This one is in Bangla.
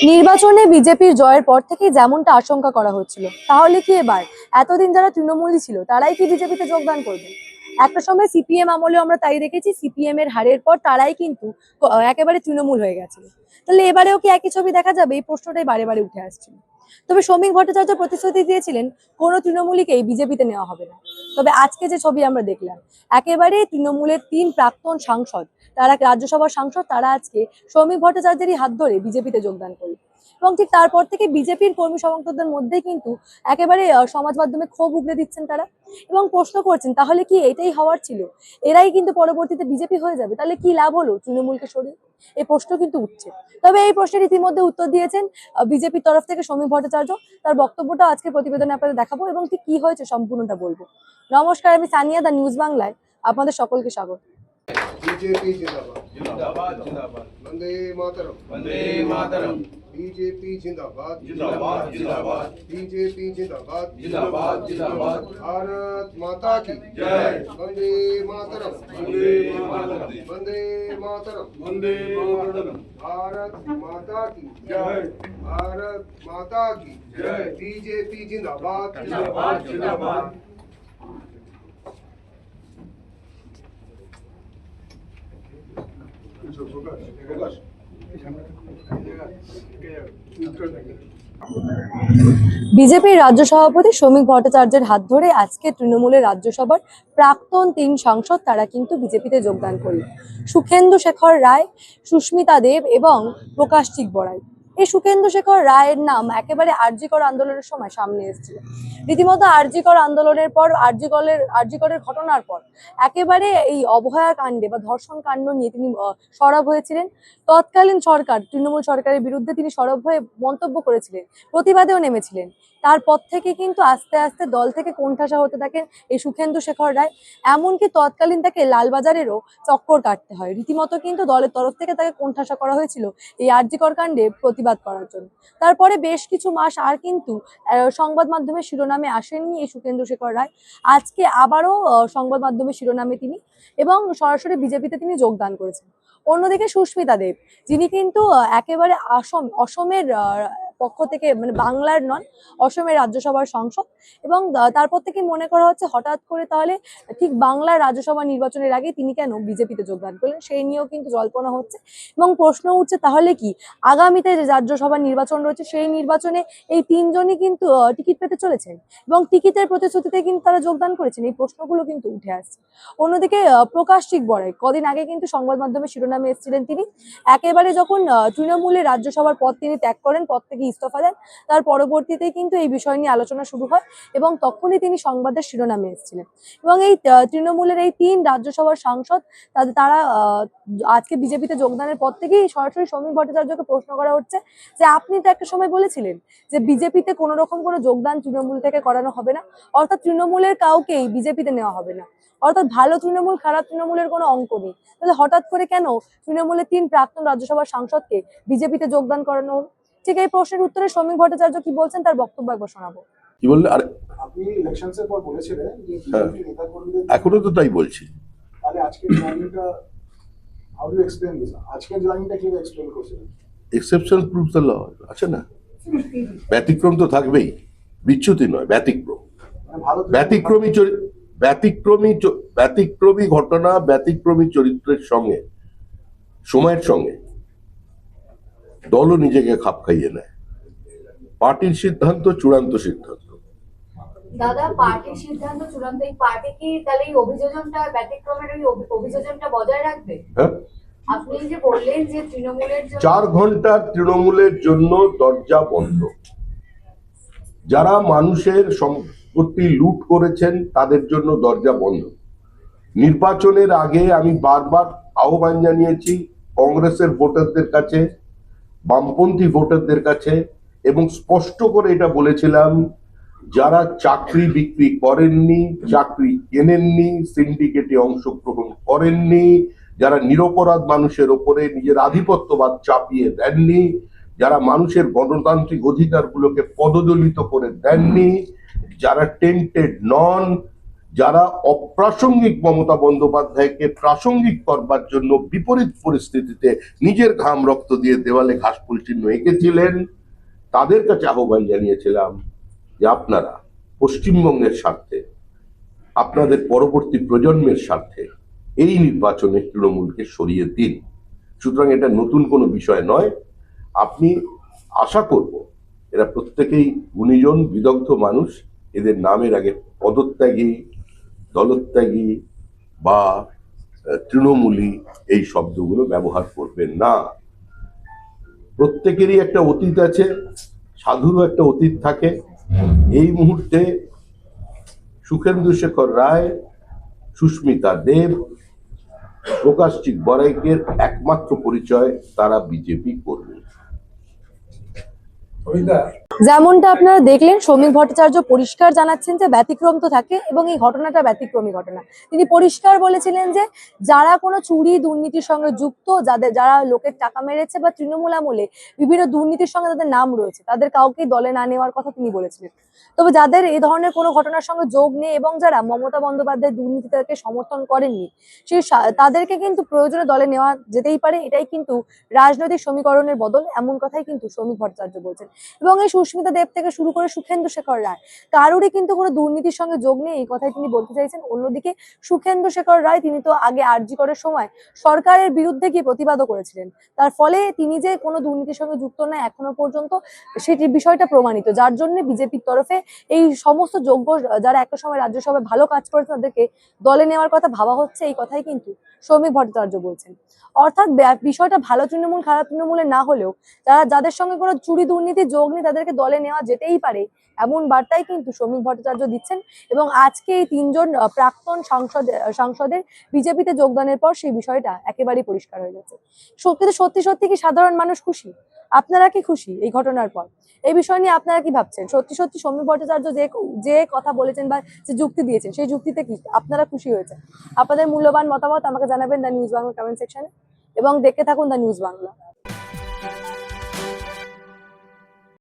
নির্বাচনে বিজেপির জয়ের পর থেকেই যেমনটা আশঙ্কা করা হচ্ছিল, তাহলে কি এবার এতদিন যারা তৃণমূলী ছিল তারাই কি বিজেপিতে যোগদান করবে? একটা সময় সিপিএম আমলে আমরা তাই দেখেছি, সিপিএম এর হারের পর তারাই কিন্তু একেবারে তৃণমূল হয়ে গেছিল। তাহলে এবারেও কি একই ছবি দেখা যাবে? এই প্রশ্নটাই বারে বারে উঠে আসছিল। তবে শ্রমিক ভট্টাচার্য প্রতিশ্রুতি দিয়েছিলেন কোনো তৃণমূলীকেই বিজেপিতে নেওয়া হবে না। তবে আজকে যে ছবি আমরা দেখলাম, একেবারে তৃণমূলের 3 প্রাক্তন সাংসদ, তারা রাজ্যসভার সাংসদ, তারা আজকে শ্রমিক ভট্টাচার্যেরই হাত ধরে বিজেপিতে যোগদান করল। এবং ঠিক তারপর থেকে বিজেপির কর্মী সমর্থকদের মধ্যে কিন্তু একেবারে সমাজ মাধ্যমে ক্ষোভ উগরে দিচ্ছেন তারা, এবং প্রশ্ন করছেন তাহলে কি এটাই হওয়ার ছিল? এরাই কিন্তু পরবর্তীতে বিজেপি হয়ে যাবে, তাহলে কি লাভ হলো তৃণমূলকে সরিয়ে? এই প্রশ্ন কিন্তু উঠছে। তবে এই প্রশ্নের ইতিমধ্যে উত্তর দিয়েছেন বিজেপির তরফ থেকে শ্রমিক ভট্টাচার্য। তার বক্তব্যটা আজকে প্রতিবেদনে আপনাদের দেখাবো এবং ঠিক কি হয়েছে সম্পূর্ণটা বলবো। নমস্কার, আমি সানিয়া, দা নিউজ বাংলায় আপনাদের সকলকে স্বাগত। बीजेपी जिंदाबाद जिंदाबाद जिंदाबाद वंदे मातरम वंदे मातरम बीजेपी जिंदाबाद जिंदाबाद जिंदाबाद बीजेपी जिंदाबाद जिंदाबाद जिंदाबाद भारत माता की जय वंदे मातरम वंदे मातरम वंदे मातरम वंदे मातरम भारत माता की जय भारत माता की जय बीजेपी जिंदाबाद जिंदाबाद जिंदाबाद বিজেপির রাজ্য সভাপতি শ্রমিক ভট্টাচার্যের হাত ধরে আজকে তৃণমূলের রাজ্যসভার প্রাক্তন 3 সাংসদ তারা কিন্তু বিজেপিতে যোগদান করলেন। সুখেন্দু শেখর রায়, সুস্মিতা দেব এবং প্রকাশচিক বড়াই। এই সুখেন্দু শেখর রায়ের নাম একেবারে আরজিকর আন্দোলনের সময় সামনে এসেছিল। রীতিমতো আরজিকর আন্দোলনের পর, আরজিকরের ঘটনার পর একেবারে এই অভয়া কাণ্ডে বা ধর্ষণ কাণ্ড নিয়ে তিনি সরব হয়েছিলেন। তৎকালীন সরকার, তৃণমূল সরকারের বিরুদ্ধে তিনি সরব হয়ে মন্তব্য করেছিলেন, প্রতিবাদেও নেমেছিলেন। তারপর থেকে কিন্তু আস্তে আস্তে দল থেকে কোণঠাসা হতে থাকেন এই সুখেন্দু শেখর রায়। এমনকি তৎকালীন তাকে লালবাজারেরও চক্কর কাটতে হয়। রীতিমতো কিন্তু দলের তরফ থেকে তাকে কোণঠাসা করা হয়েছিল এই আরজিকর কাণ্ডে প্রতিবাদ করার জন্য। তারপরে বেশ কিছু মাস আর কিন্তু সংবাদ মাধ্যমের শিরোনামে আসেননি এই সুখেন্দু শেখর রায়। আজকে আবারও সংবাদ মাধ্যমের শিরোনামে তিনি, এবং সরাসরি বিজেপিতে তিনি যোগদান করেছেন। অন্যদিকে সুস্মিতা দেব, যিনি কিন্তু একেবারে অসমের পক্ষ থেকে, মানে বাংলার নন, অসমের রাজ্যসভার সাংসদ, এবং তারপর থেকে মনে করা হচ্ছে হঠাৎ করে তাহলে ঠিক বাংলার রাজ্যসভা নির্বাচনের আগে তিনি কেন বিজেপিতে যোগদান করলেন, সেই নিয়েও কিন্তু জল্পনা হচ্ছে। এবং প্রশ্ন উঠছে তাহলে কি আগামীতে যে রাজ্যসভা নির্বাচন রয়েছে সেই নির্বাচনে এই 3 জনই কিন্তু টিকিট পেতে চলেছেন, এবং টিকিটের প্রতিশ্রুতিতে কিন্তু তারা যোগদান করেছেন। এই প্রশ্নগুলো কিন্তু উঠে আসছে। অন্যদিকে প্রকাশচিক বড়াই, কদিন আগে কিন্তু সংবাদ মাধ্যমে শিরোনামে এসেছিলেন তিনি। একেবারে যখন তৃণমূলের রাজ্যসভার পদ তিনি ত্যাগ করেন, পদ থেকে ইস্তফা দেন, তার পরবর্তীতে কিন্তু এই বিষয় নিয়ে আলোচনা শুরু হয় এবং তখনই তিনি সংবাদের শিরোনামে এসেছিলেন। এবং এই তৃণমূলের এই 3 রাজ্যসভার সাংসদ তারা আজকে বিজেপিতে যোগদানের পর থেকেই সরাসরি শ্রমিক ভট্টাচার্যকে প্রশ্ন করা হচ্ছে যে আপনি তো একটা সময় বলেছিলেন যে বিজেপিতে কোনো রকম কোনো যোগদান তৃণমূল থেকে করানো হবে না, অর্থাৎ তৃণমূলের কাউকেই বিজেপিতে নেওয়া হবে না, অর্থাৎ ভালো তৃণমূল খারাপ তৃণমূলের কোনো অঙ্ক নেই। তাহলে হঠাৎ করে কেন তৃণমূলের 3 প্রাক্তন রাজ্যসভার সাংসদকে বিজেপিতে যোগদান করানো? ঠিক এই প্রশ্নের উত্তরে শ্রমিক ভট্টাচার্য কি বলছেন তার বক্তব্য একবার শোনাবো। কি বললে? আর আপনি ইলেকশনসের পর বলেছিলেন যে হ্যাঁ, বিজেপি নেতাকর্মীদের এখনো তো তাই বলছি। তাহলে আজকের জয়েনিংটা হাউ ডু এক্সপ্লেইন দিস? আজকের জয়েনিংটা কিভাবে এক্সপ্লেইন করছিলেন? এক্সেপশন প্রুফ দ্য ল আছে না, ব্যতিক্রম তো থাকবেই, বিচ্যুতি নয়, ব্যতিক্রম। মানে ভালো ব্যতিক্রমী ঘটনা, ব্যতিক্রমী চরিত্রের সঙ্গে, সময়ের সঙ্গে দলও নিজেকে খাপ খাইয়ে নেয়। পার্টির সিদ্ধান্ত চূড়ান্ত সিদ্ধান্ত। দাদা, পার্টির সিদ্ধান্ত চূড়ান্ত, এই পার্টি কি তাহলে এই অভিযোজনটা, ব্যতিক্রমের ওই অভিযোজনটা বজায় রাখবে? হ্যাঁ, আপনি যে বললেন যে তৃণমূলের জন্য 4 ঘন্টা তৃণমূলের জন্য দরজা বন্ধ। যারা মানুষের সম্পত্তি লুট করেছেন তাদের জন্য দরজা বন্ধ। নির্বাচনের আগে আমি বারবার আহ্বান জানিয়েছি কংগ্রেসের ভোটারদের কাছে, বামপন্থী ভোটারদের কাছে, এবং স্পষ্ট করে এটা বলেছিলাম যারা চাকরি বিক্রি করেননি, চাকরি কেনেননি, সিন্ডিকেটে অংশগ্রহণ করেননি, যারা নিরপরাধ মানুষের ওপরে নিজের আধিপত্যবাদ চাপিয়ে দেননি, যারা মানুষের গণতান্ত্রিক অধিকারগুলোকে পদদলিত করে দেননি, যারা টেন্টেড নন, যারা অপ্রাসঙ্গিক মমতা বন্দ্যোপাধ্যায়কে প্রাসঙ্গিক করবার জন্য বিপরীত পরিস্থিতিতে নিজের ঘাম রক্ত দিয়ে দেওয়ালে ঘাসফুল চিহ্ন এঁকেছিলেন, তাদের কাছে আহ্বান জানিয়েছিলাম যে আপনারা পশ্চিমবঙ্গের স্বার্থে, আপনাদের পরবর্তী প্রজন্মের স্বার্থে এই নির্বাচনে তৃণমূলকে সরিয়ে দিন। সুতরাং এটা নতুন কোনো বিষয় নয়। আপনি আশা করব এরা প্রত্যেকেই গুণীজন বিদগ্ধ মানুষ, এদের নামের আগে পদত্যাগী, দলত্যাগী বা তৃণমূলী এই শব্দগুলো ব্যবহার করবেন না। প্রত্যেকেরই একটা অতীত আছে, সাধুরও একটা অতীত থাকে। এই মুহূর্তে সুখেন্দু শেখর রায়, সুস্মিতা দেব, প্রকাশচিক বড়াইকের একমাত্র পরিচয় তারা বিজেপি কর্মী। যেমনটা আপনারা দেখলেন, শ্রমিক ভট্টাচার্য পরিষ্কার জানাচ্ছেন যে ব্যতিক্রম তো থাকে এবং এই ঘটনাটা ব্যতিক্রমী ঘটনা। তিনি পরিষ্কার বলেছিলেন যে যারা কোনো চুরি দুর্নীতির সঙ্গে যুক্ত, যারা লোকের টাকা মেরেছে বা তৃণমূল আমলে বিভিন্ন দুর্নীতির সঙ্গে তাদের নাম রয়েছে, তাদের কাউকেই দলে না নেওয়ার কথা তিনি বলেছিলেন। তবে যাদের এই ধরনের কোনো ঘটনার সঙ্গে যোগ নেই এবং যারা মমতা বন্দ্যোপাধ্যায়ের দুর্নীতিটাকে সমর্থন করেননি, তাদেরকে কিন্তু প্রয়োজনে দলে নেওয়া যেতেই পারে। এটাই কিন্তু রাজনৈতিক সমীকরণের বদল, এমন কথাই কিন্তু শ্রমিক ভট্টাচার্য বলছেন। এবং এই সুস্মিতা দেব থেকে শুরু করে সুখেন্দু শেখর রায়, কারোরই কিন্তু কোনো দুর্নীতির সঙ্গে যোগ নেই, এই কথাই তিনি বলতে চাইছেন। অন্যদিকে সুখেন্দু শেখর রায়, তিনি তো আগে আরজি করার সময় সরকারের বিরুদ্ধে গিয়ে প্রতিবাদও করেছিলেন, তার ফলে তিনি যে কোনো দুর্নীতির সঙ্গে যুক্ত না এখনো পর্যন্ত সেটি বিষয়টা প্রমাণিত, যার জন্য বিজেপির তরফে এই সমস্ত যোগ্য যারা একটা সময় রাজ্যসভায় ভালো কাজ করেছে তাদেরকে দলে নেওয়ার কথা ভাবা হচ্ছে, এই কথাই কিন্তু শ্রমিক ভট্টাচার্য বলছেন। অর্থাৎ বিষয়টা ভালো তৃণমূল খারাপ তৃণমূলের না হলেও যাদের সঙ্গে কোনো চুরি দুর্নীতি যোগ নেই তাদেরকে দলে নেওয়া যেতেই পারে, এমন বার্তাই কিন্তু শ্রমিক ভট্টাচার্য দিচ্ছেন। এবং আজকে এই তিনজন প্রাক্তন সাংসদের বিজেপিতে যোগদানের পর সেই বিষয়টা একেবারেই পরিষ্কার হয়ে গেছে। কিন্তু সত্যি সত্যি কি সাধারণ মানুষ খুশি? আপনারা কি খুশি এই ঘটনার পর? এই বিষয় নিয়ে আপনারা কি ভাবছেন? সত্যি সত্যি শ্রমিক ভট্টাচার্য যে কথা বলেছেন বা যে যুক্তি দিয়েছেন, সেই যুক্তিতে কি আপনারা খুশি হয়েছেন? আপনাদের মূল্যবান মতামত আমাকে জানাবেন দ্য নিউজ বাংলা কমেন্ট সেকশনে এবং দেখতে থাকুন দ্য নিউজ বাংলা।